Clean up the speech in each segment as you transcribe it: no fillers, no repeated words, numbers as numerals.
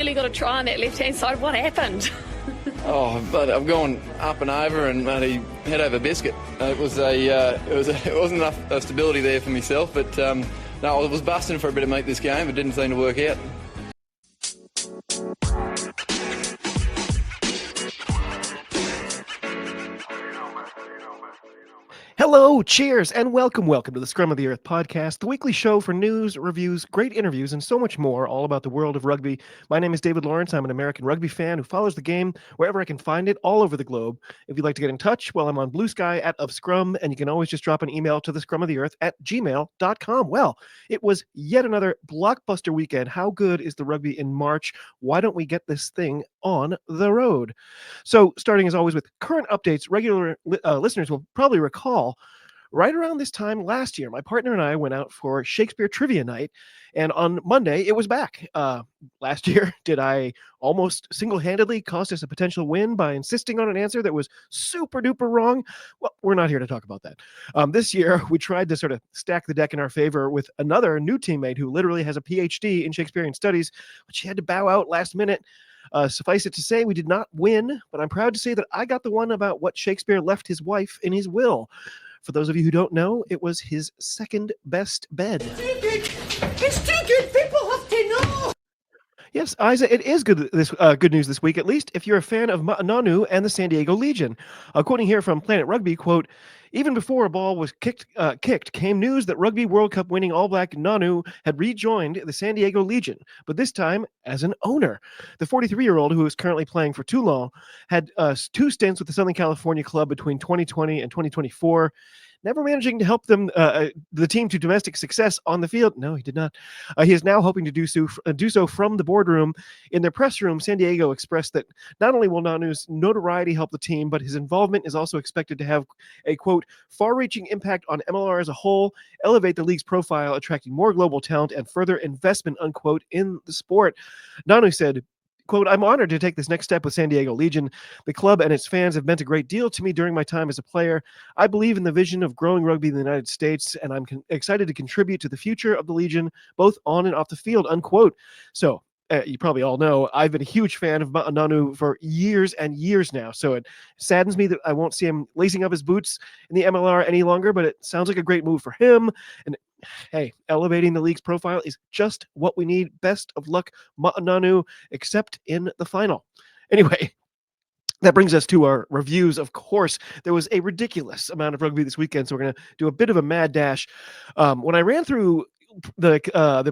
really got to try on that left-hand side. What happened? Oh, but I'm going up and over and bloody head over biscuit. It wasn't enough stability there for myself, but no, I was busting for a bit of meat this game. It didn't seem to work out. Hello, cheers, and welcome to the Scrum of the Earth podcast, the weekly show for news, reviews, great interviews, and so much more, all about the world of rugby. My name is David Lawrence. I'm an American rugby fan who follows the game wherever I can find it, all over the globe. If you'd like to get in touch, well, I'm on Blue Sky at @ofscrum, and you can always just drop an email to thescrumoftheearth@gmail.com. Well, it was yet another blockbuster weekend. How good is the rugby in March? Why don't we get this thing on the road? So, starting as always with current updates, regular listeners will probably recall right around this time last year, my partner and I went out for Shakespeare Trivia Night, and on Monday, it was back. Last year, did I almost single-handedly cost us a potential win by insisting on an answer that was super-duper wrong? Well, we're not here to talk about that. This year, we tried to sort of stack the deck in our favor with another new teammate who literally has a PhD in Shakespearean studies, but she had to bow out last minute. Suffice it to say, we did not win, but I'm proud to say that I got the one about what Shakespeare left his wife in his will. For those of you who don't know, it was his second best bed. It's too good. People have to know. Yes, Isa, it is good news this week, at least if you're a fan of Ma'a Nonu and the San Diego Legion. Quoting here from Planet Rugby, quote, even before a ball was kicked came news that Rugby World Cup winning All Black Nonu had rejoined the San Diego Legion, but this time as an owner. The 43-year-old, who is currently playing for Toulon, had 2 stints with the Southern California club between 2020 and 2024. Never managing to help them, the team to domestic success on the field. No, he did not. He is now hoping to do so from the boardroom. In their press room, San Diego expressed that not only will Nonu's notoriety help the team, but his involvement is also expected to have a, quote, far-reaching impact on MLR as a whole, elevate the league's profile, attracting more global talent and further investment, unquote, in the sport. Nonu said, quote, I'm honored to take this next step with San Diego Legion. The club and its fans have meant a great deal to me during my time as a player. I believe in the vision of growing rugby in the United States, and I'm excited to contribute to the future of the Legion, both on and off the field, unquote. So, you probably all know, I've been a huge fan of Ma'a Nonu for years and years now, so it saddens me that I won't see him lacing up his boots in the MLR any longer, but it sounds like a great move for him, and hey, elevating the league's profile is just what we need. Best of luck, Ma'a Nonu, except in the final. Anyway, that brings us to our reviews. Of course, there was a ridiculous amount of rugby this weekend, so we're going to do a bit of a mad dash. When I ran through the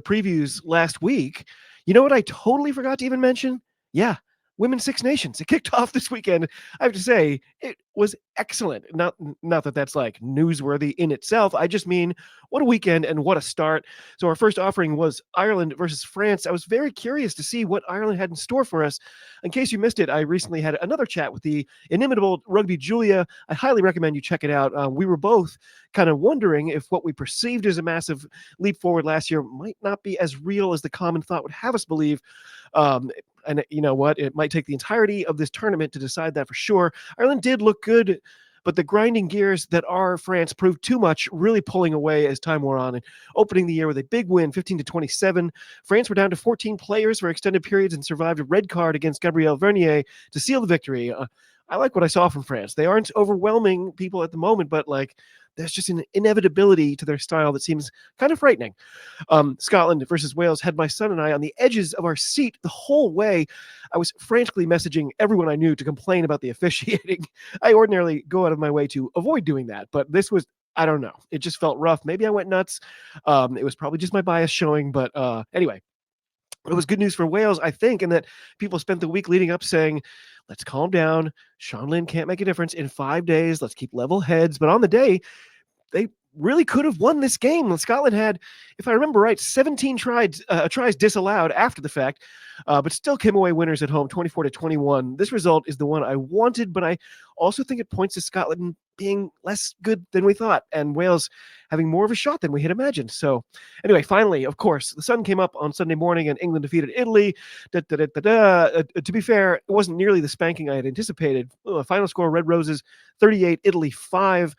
previews last week, you know what I totally forgot to even mention? Yeah, Women's Six Nations. It kicked off this weekend. I have to say, it was excellent. Not that that's like newsworthy in itself. I just mean, what a weekend and what a start. So our first offering was Ireland versus France. I was very curious to see what Ireland had in store for us. In case you missed it, I recently had another chat with the inimitable Rugby Julia. I highly recommend you check it out. We were both kind of wondering if what we perceived as a massive leap forward last year might not be as real as the common thought would have us believe. And you know what? It might take the entirety of this tournament to decide that for sure. Ireland did look good, but the grinding gears that are France proved too much, really pulling away as time wore on and opening the year with a big win, 15-27. France were down to 14 players for extended periods and survived a red card against Gabriel Vernier to seal the victory. I like what I saw from France. They aren't overwhelming people at the moment, but there's just an inevitability to their style that seems kind of frightening. Scotland versus Wales had my son and I on the edges of our seat the whole way. I was frantically messaging everyone I knew to complain about the officiating. I ordinarily go out of my way to avoid doing that, but this was, I don't know. It just felt rough. Maybe I went nuts. It was probably just my bias showing, but anyway. It was good news for Wales, I think, in that people spent the week leading up saying, let's calm down. Sean Lynn can't make a difference in 5 days. Let's keep level heads. But on the day, they really could have won this game. Scotland had, if I remember right, 17 tries disallowed after the fact, but still came away winners at home, 24-21. This result is the one I wanted, but I also think it points to Scotland being less good than we thought, and Wales having more of a shot than we had imagined. So anyway, finally, of course, the sun came up on Sunday morning and England defeated Italy. To be fair, it wasn't nearly the spanking I had anticipated. Final score, Red Roses 38, Italy 5.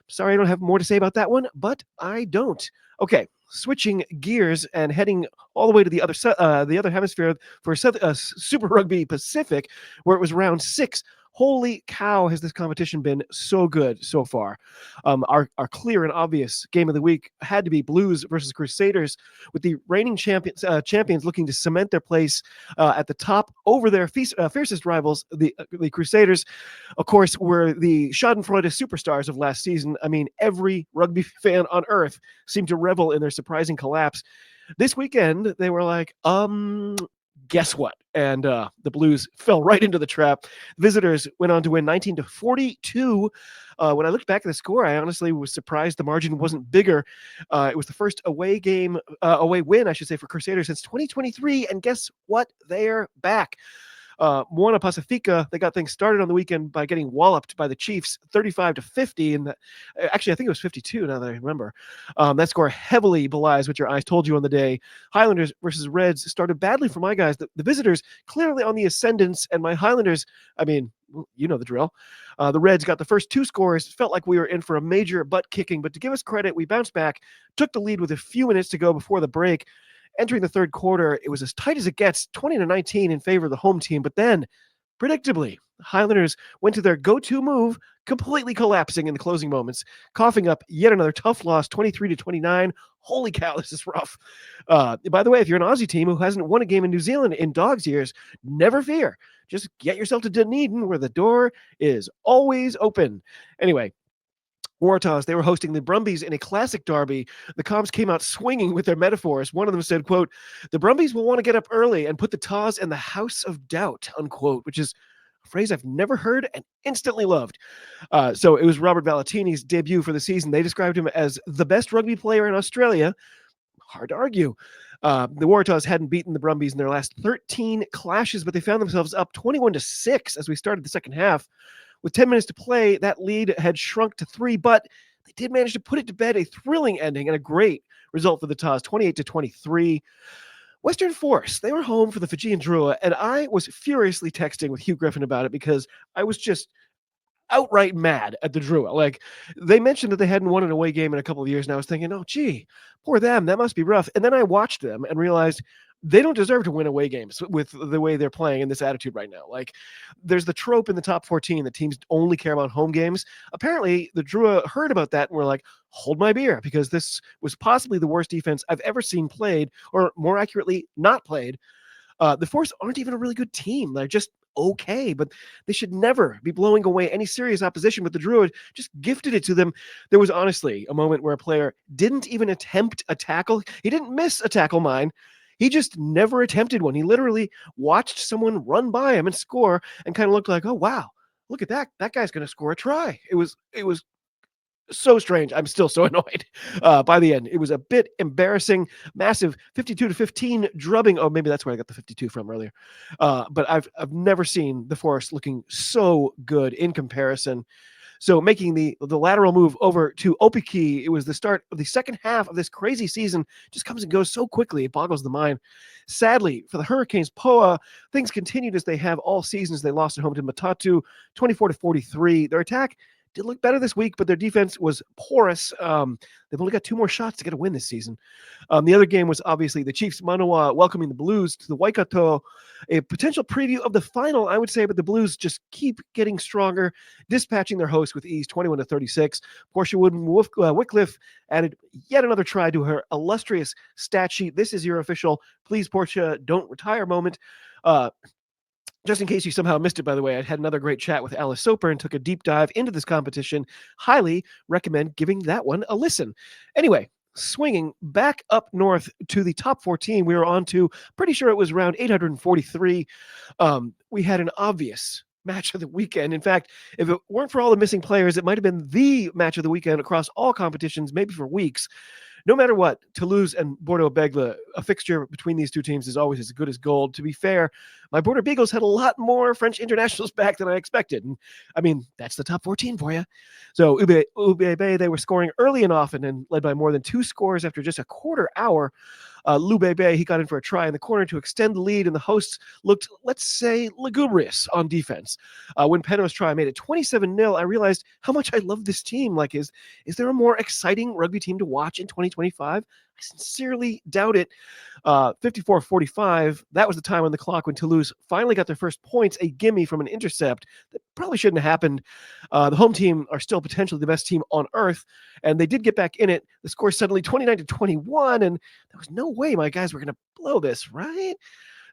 Sorry, I don't have more to say about that one, but I don't. Okay, switching gears and heading all the way to the other hemisphere for Super Rugby Pacific, where it was round 6. Holy cow, has this competition been so good so far. Our clear and obvious game of the week had to be Blues versus Crusaders, with the reigning champions looking to cement their place at the top over their fiercest rivals, the Crusaders. Of course, were the Schadenfreude superstars of last season. I mean, every rugby fan on earth seemed to revel in their surprising collapse. This weekend, they were like, guess what? And the Blues fell right into the trap. Visitors went on to win 19-42. When I looked back at the score, I honestly was surprised the margin wasn't bigger. It was the first away win, I should say, for Crusaders since 2023. And guess what? They're back. Moana Pacifica, they got things started on the weekend by getting walloped by the Chiefs 35-50. And actually, I think it was 52 now that I remember. That score heavily belies what your eyes told you on the day. Highlanders versus Reds started badly for my guys. The visitors clearly on the ascendance, and my Highlanders, I mean, you know the drill. The Reds got the first 2 scores. Felt like we were in for a major butt kicking, but to give us credit, we bounced back, took the lead with a few minutes to go before the break. Entering the third quarter, it was as tight as it gets, 20-19 in favor of the home team. But then, predictably, the Highlanders went to their go-to move, completely collapsing in the closing moments, coughing up yet another tough loss, 23-29. Holy cow, this is rough. By the way, if you're an Aussie team who hasn't won a game in New Zealand in Dogs years, never fear. Just get yourself to Dunedin, where the door is always open. Anyway, Waratahs, they were hosting the Brumbies in a classic derby. The Comps came out swinging with their metaphors. One of them said, quote, "The Brumbies will want to get up early and put the Taws in the house of doubt," unquote, which is a phrase I've never heard and instantly loved. So it was Robert Valentini's debut for the season. They described him as the best rugby player in Australia. Hard to argue. The Waratahs hadn't beaten the Brumbies in their last 13 clashes, but they found themselves up 21-6 as we started the second half. With 10 minutes to play, that lead had shrunk to 3, but they did manage to put it to bed, a thrilling ending and a great result for the Taws, 28-23. Western Force, they were home for the Fijian Drua, and I was furiously texting with Hugh Griffin about it because I was just outright mad at the Drua. Like, they mentioned that they hadn't won an away game in a couple of years, and I was thinking, oh, gee, poor them, that must be rough. And then I watched them and realized they don't deserve to win away games with the way they're playing in this attitude right now. Like, there's the trope in the top 14 that teams only care about home games. Apparently, the Drua heard about that and were like, hold my beer, because this was possibly the worst defense I've ever seen played, or more accurately, not played. The Force aren't even a really good team. They're just okay, but they should never be blowing away any serious opposition. But the Druid just gifted it to them. There was honestly a moment where a player didn't even attempt a tackle. He didn't miss a tackle mine. He just never attempted one. He literally watched someone run by him and score and kind of looked like, oh, wow, look at that. That guy's going to score a try. It was so strange. I'm still so annoyed. By the end, it was a bit embarrassing. Massive 52-15 drubbing. Oh, maybe that's where I got the 52 from earlier. But I've never seen the Forest looking so good in comparison. So making the lateral move over to Opiki, it was the start of the second half of this crazy season. Just comes and goes so quickly, it boggles the mind. Sadly, for the Hurricanes, POA, things continued as they have all seasons. They lost at home to Matatu, 24-43. Their attack did look better this week, but their defense was porous. They've only got 2 more shots to get a win this season. The other game was obviously the Chiefs Manoa welcoming the Blues to the Waikato. A potential preview of the final, I would say, but the Blues just keep getting stronger, dispatching their hosts with ease, 21-36. Portia Wycliffe added yet another try to her illustrious stat sheet. This is your official, please, Portia, don't retire moment. Just in case you somehow missed it, by the way, I had another great chat with Alice Soper and took a deep dive into this competition. Highly recommend giving that one a listen. Anyway, swinging back up north to the top 14, we were on to, pretty sure it was round 843. We had an obvious match of the weekend. In fact, if it weren't for all the missing players, it might have been the match of the weekend across all competitions, maybe for weeks. No matter what, Toulouse and Bordeaux-Bègles, a fixture between these two teams is always as good as gold. To be fair, my Border Beagles had a lot more French internationals back than I expected. And I mean, that's the top 14 for you. So Ube, they were scoring early and often and led by more than 2 scores after just a quarter hour. Lubebe, he got in for a try in the corner to extend the lead, and the hosts looked, let's say, lugubrious on defense. When Peno's try made it 27-0, I realized how much I love this team. Like, is there a more exciting rugby team to watch in 2025? sincerely doubt it. 54-45, that was the time on the clock when Toulouse finally got their first points, a gimme from an intercept that probably shouldn't have happened. The home team are still potentially the best team on earth, and they did get back in it. The score suddenly 29-21, and there was no way my guys were going to blow this, right?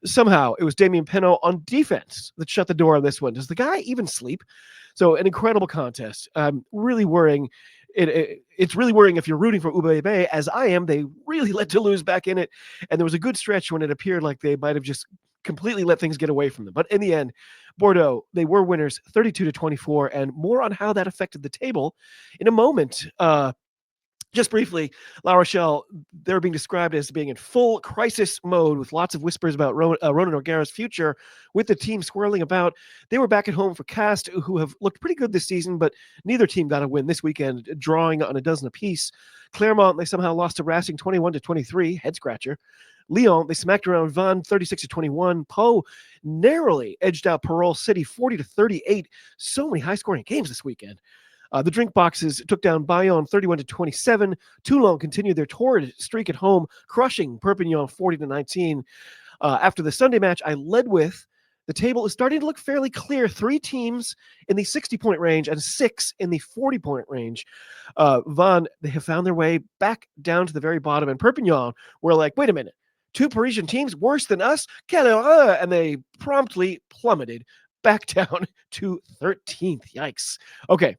Somehow, it was Damien Penaud on defense that shut the door on this one. Does the guy even sleep? So an incredible contest. Really worrying. It's really worrying if you're rooting for UBB, as I am. They really let Toulouse back in it, and there was a good stretch when it appeared like they might have just completely let things get away from them. But in the end, Bordeaux, they were winners 32-24, and more on how that affected the table in a moment. Just briefly, La Rochelle, they're being described as being in full crisis mode with lots of whispers about Ronan O'Gara's future, with the team swirling about. They were back at home for Cast, who have looked pretty good this season, but neither team got a win this weekend, drawing on a dozen apiece. Clermont, they somehow lost to Racing 21-23, head scratcher. Lyon, they smacked around Vannes 36-21. Pau narrowly edged out Parole City 40-38. So many high-scoring games this weekend. The drink boxes took down Bayonne 31-27. Toulon continued their torrid streak at home, crushing Perpignan 40-19. After the Sunday match I led with, the table is starting to look fairly clear. 3 teams in the 60-point range and 6 in the 40-point range. Vannes, they have found their way back down to the very bottom, and Perpignan were like, wait a minute, 2 Parisian teams worse than us? Quelle horreur! And they promptly plummeted back down to 13th. Yikes. Okay.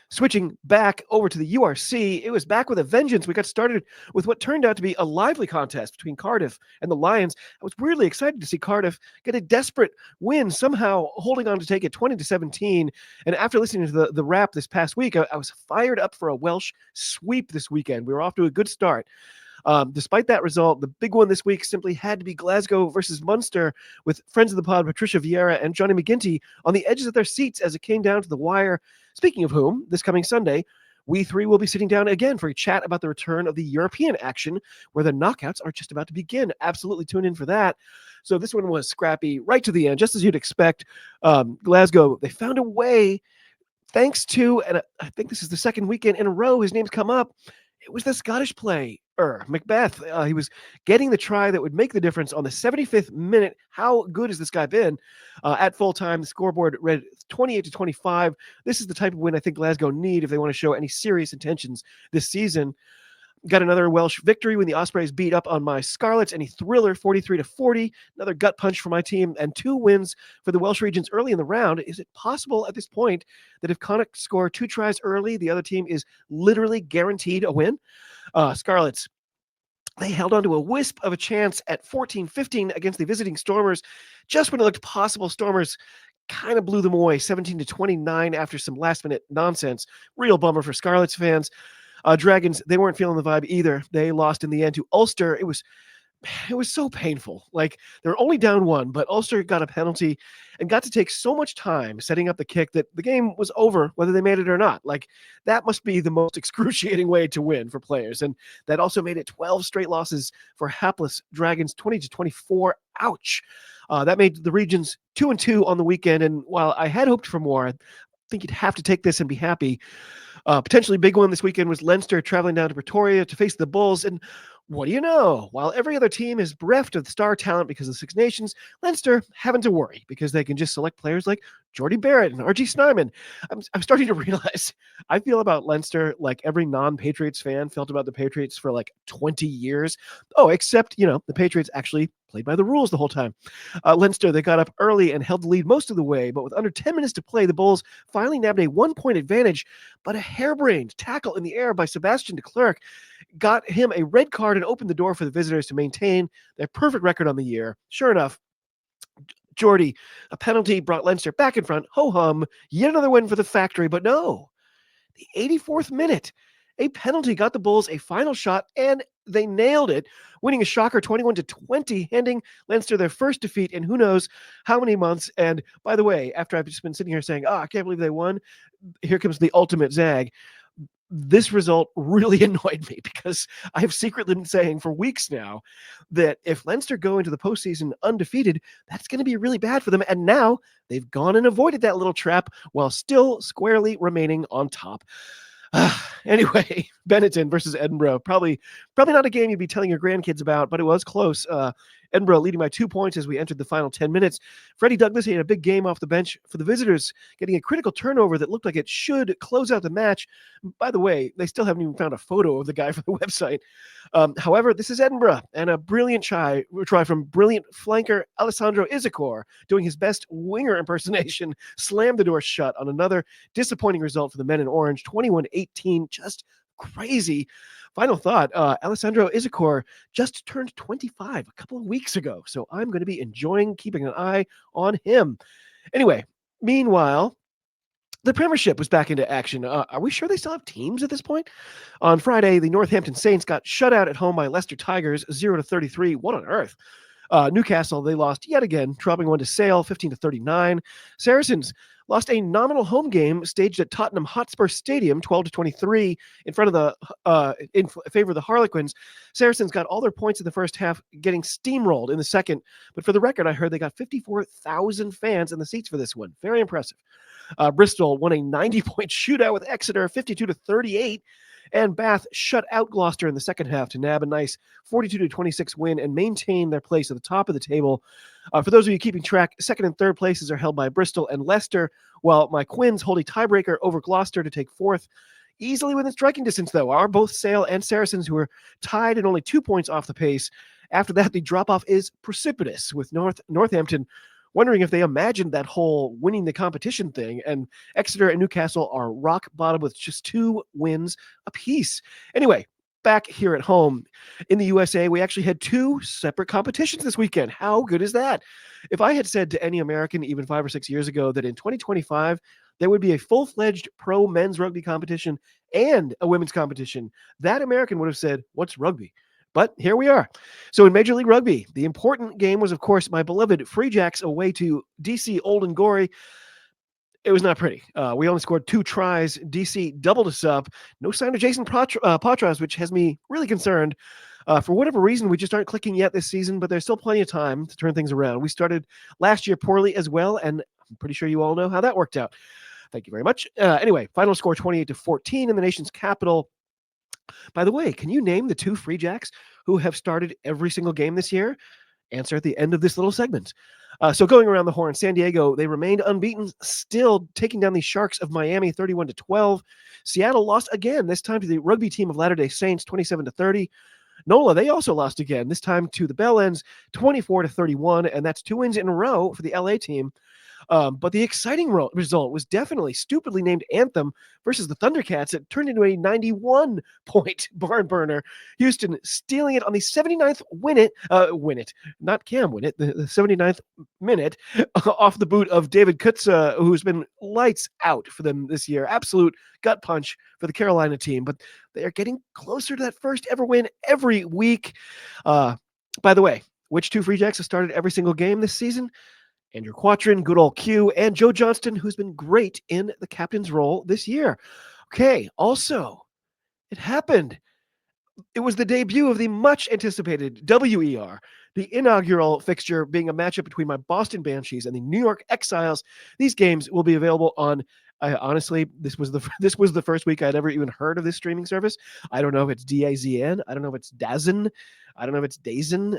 Switching back over to the URC, it was back with a vengeance. We got started with what turned out to be a lively contest between Cardiff and the Lions. I was weirdly excited to see Cardiff get a desperate win, somehow holding on to take it 20-17. And after listening to the wrap this past week, I was fired up for a Welsh sweep this weekend. We were off to a good start. Despite that result, the big one this week simply had to be Glasgow versus Munster, with friends of the pod Patricia Vieira and Johnny McGinty on the edges of their seats as it came down to the wire. Speaking of whom, this coming Sunday, we 3 will be sitting down again for a chat about the return of the European action, where the knockouts are just about to begin. Absolutely tune in for that. So this one was scrappy right to the end, just as you'd expect. Glasgow, they found a way, thanks to, and I think this is the second weekend in a row his name's come up, it was the Scottish player, Macbeth. He was getting the try that would make the difference on the 75th minute. How good has this guy been? At full time, the scoreboard read 28-25. This is the type of win I think Glasgow need if they want to show any serious intentions this season. Got another Welsh victory when the Ospreys beat up on my Scarlets, and a thriller 43-40. Another gut punch for my team, and 2 wins for the Welsh regions early in the round. Is it possible at this point that if Connacht score 2 tries early, the other team is literally guaranteed a win? Scarlets, they held on to a wisp of a chance at 14-15 against the visiting Stormers. Just when it looked possible, Stormers kind of blew them away 17-29 after some last-minute nonsense. Real bummer for Scarlets fans. Dragons, they weren't feeling the vibe either. They lost in the end to Ulster. It was so painful. Like, they were only down 1, but Ulster got a penalty and got to take so much time setting up the kick that the game was over whether they made it or not. Like, that must be the most excruciating way to win for players. And that also made it 12 straight losses for hapless Dragons, 20-24. Ouch. That made the regions 2-2 on the weekend. And while I had hoped for more, I think you'd have to take this and be happy. Potentially big one this weekend was Leinster traveling down to Pretoria to face the Bulls. And what do you know? While every other team is bereft of star talent because of the Six Nations, Leinster having to worry because they can just select players like Jordy Barrett and R.G. Snyman. I'm starting to realize I feel about Leinster like every non-Patriots fan felt about the Patriots for like 20 years. Oh, except, the Patriots actually played by the rules the whole time. Leinster, they got up early and held the lead most of the way, but with under 10 minutes to play, the Bulls finally nabbed a 1-point advantage, but a harebrained tackle in the air by Sebastian de Klerk got him a red card and opened the door for the visitors to maintain their perfect record on the year. Sure enough, Jordy, a penalty brought Leinster back in front. Ho-hum, yet another win for the factory, but no. The 84th minute, a penalty got the Bulls a final shot, and they nailed it, winning a shocker 21-20, handing Leinster their first defeat in who knows how many months. And by the way, after I've just been sitting here saying, I can't believe they won, here comes the ultimate zag. This result really annoyed me because I've secretly been saying for weeks now that if Leinster go into the postseason undefeated, that's going to be really bad for them. And now they've gone and avoided that little trap while still squarely remaining on top. Anyway, Benetton versus Edinburgh. Probably not a game you'd be telling your grandkids about, but it was close. Edinburgh leading by 2 points as we entered the final 10 minutes. Freddie Douglas had a big game off the bench for the visitors, getting a critical turnover that looked like it should close out the match. By the way, they still haven't even found a photo of the guy for the website. However, this is Edinburgh, and a brilliant try from brilliant flanker Alessandro Isacor, doing his best winger impersonation, slammed the door shut on another disappointing result for the men in orange, 21-18, just crazy. Final thought, Alessandro Isacor just turned 25 a couple of weeks ago, so I'm going to be enjoying keeping an eye on him. Anyway, meanwhile, the Premiership was back into action. Are we sure they still have teams at this point? On Friday, the Northampton Saints got shut out at home by Leicester Tigers, 0-33. What on earth? Newcastle, they lost yet again, dropping one to Sale, 15-39. Saracens lost a nominal home game staged at Tottenham Hotspur Stadium, 12-23, in favor of the Harlequins. Saracens got all their points in the first half, getting steamrolled in the second. But for the record, I heard they got 54,000 fans in the seats for this one. Very impressive. Bristol won a 90-point shootout with Exeter, 52-38. And Bath shut out Gloucester in the second half to nab a nice 42-26 win and maintain their place at the top of the table. For those of you keeping track, second and third places are held by Bristol and Leicester, while my Quins hold a tiebreaker over Gloucester to take fourth. Easily within striking distance, though, are both Sale and Saracens, who are tied and only 2 points off the pace. After that, the drop-off is precipitous, with Northampton wondering if they imagined that whole winning the competition thing, and Exeter and Newcastle are rock bottom with just 2 wins apiece. Anyway, back here at home in the USA, we actually had 2 separate competitions this weekend. How good is that? If I had said to any American even 5 or 6 years ago that in 2025 there would be a full-fledged pro men's rugby competition and a women's competition, that American would have said, "What's rugby?" But here we are. So in Major League Rugby, the important game was, of course, my beloved Free Jacks away to DC Old and Gory. It was not pretty. We only scored 2 tries. DC doubled us up. No sign of Jason Patras, which has me really concerned. For whatever reason, we just aren't clicking yet this season, but there's still plenty of time to turn things around. We started last year poorly as well, and I'm pretty sure you all know how that worked out. Thank you very much. Anyway, final score 28-14 in the nation's capital. By the way, can you name the 2 Free Jacks who have started every single game this year? Answer at the end of this little segment. So going around the horn, San Diego, they remained unbeaten, still taking down the Sharks of Miami 31-12. Seattle lost again, this time to the rugby team of Latter-day Saints 27-30. NOLA, they also lost again, this time to the Bellends 24-31, and that's 2 wins in a row for the LA team. But the exciting result was definitely stupidly named Anthem versus the Thundercats. It turned into a 91-point barn burner. Houston stealing it on the 79th not Cam Winnett, the 79th minute off the boot of David Kutza, who's been lights out for them this year. Absolute gut punch for the Carolina team, but they are getting closer to that first ever win every week. By the way, which 2 Free Jacks have started every single game this season? Andrew Quattrin, good old Q, and Joe Johnston, who's been great in the captain's role this year. Okay, also, it happened. It was the debut of the much-anticipated WER, the inaugural fixture being a matchup between my Boston Banshees and the New York Exiles. These games will be available on honestly, this was the first week I'd ever even heard of this streaming service. I don't know if it's DAZN. I don't know if it's DAZN. I don't know if it's DAZN,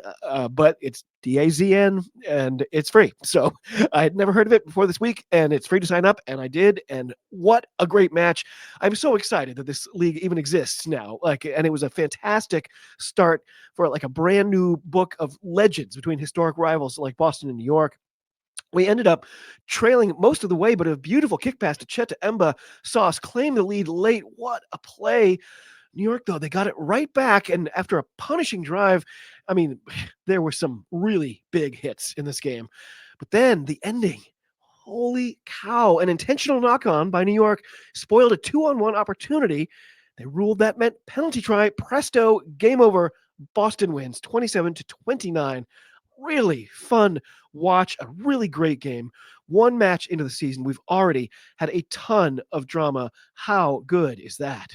but it's DAZN, and it's free. So I had never heard of it before this week, and it's free to sign up, and I did. And what a great match! I'm so excited that this league even exists now. And it was a fantastic start for like a brand new book of legends between historic rivals like Boston and New York. We ended up trailing most of the way, but a beautiful kick pass to Chet to Emba saw us claim the lead late. What a play. New York, though, they got it right back. And after a punishing drive, I mean, there were some really big hits in this game. But then the ending, holy cow, an intentional knock-on by New York spoiled a 2-on-1 opportunity. They ruled that meant penalty try. Presto, game over. Boston wins 27-29. Really fun watch, a really great game. 1 match into the season, we've already had a ton of drama. How good is that?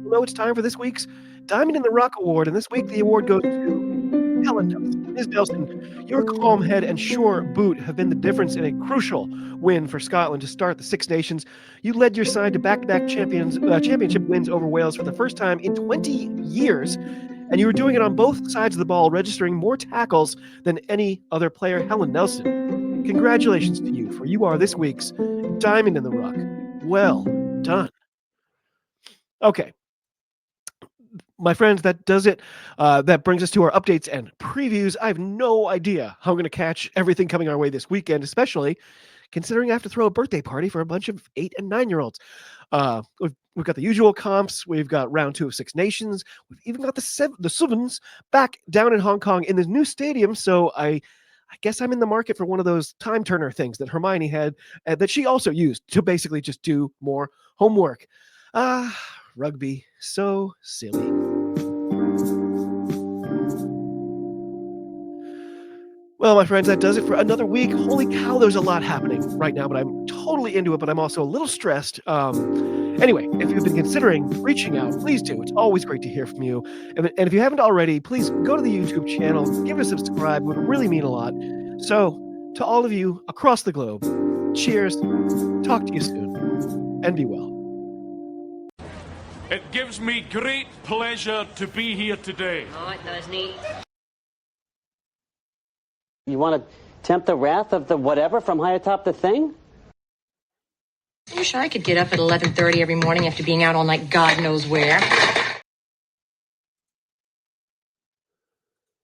Well, it's time for this week's Diamond in the Rough Award, and this week the award goes to Helen Dawson. Ms. Nelson, your calm head and sure boot have been the difference in a crucial win for Scotland to start the Six Nations. You led your side to back-to-back championship wins over Wales for the first time in 20 years, and you were doing it on both sides of the ball, registering more tackles than any other player. Helen Nelson, congratulations to you, for you are this week's Diamond in the Ruck. Well done. Okay. My friends, that does it. That brings us to our updates and previews. I have no idea how I'm going to catch everything coming our way this weekend, especially considering I have to throw a birthday party for a bunch of 8 and 9-year-olds. We've got the usual comps. We've got round 2 of Six Nations. We've even got the Sevens back down in Hong Kong in the new stadium. So I guess I'm in the market for one of those time turner things that Hermione had that she also used to basically just do more homework. Rugby, so silly. Well, my friends, that does it for another week. Holy cow, there's a lot happening right now, but I'm totally into it, but I'm also a little stressed. Anyway, if you've been considering reaching out, please do. It's always great to hear from you. And if you haven't already, please go to the YouTube channel, give it a subscribe. It would really mean a lot. So, to all of you across the globe, cheers, talk to you soon, and be well. It gives me great pleasure to be here today. Oh, it does, neat. You want to tempt the wrath of the whatever from high atop the thing? I wish I could get up at 11:30 every morning after being out all night God knows where.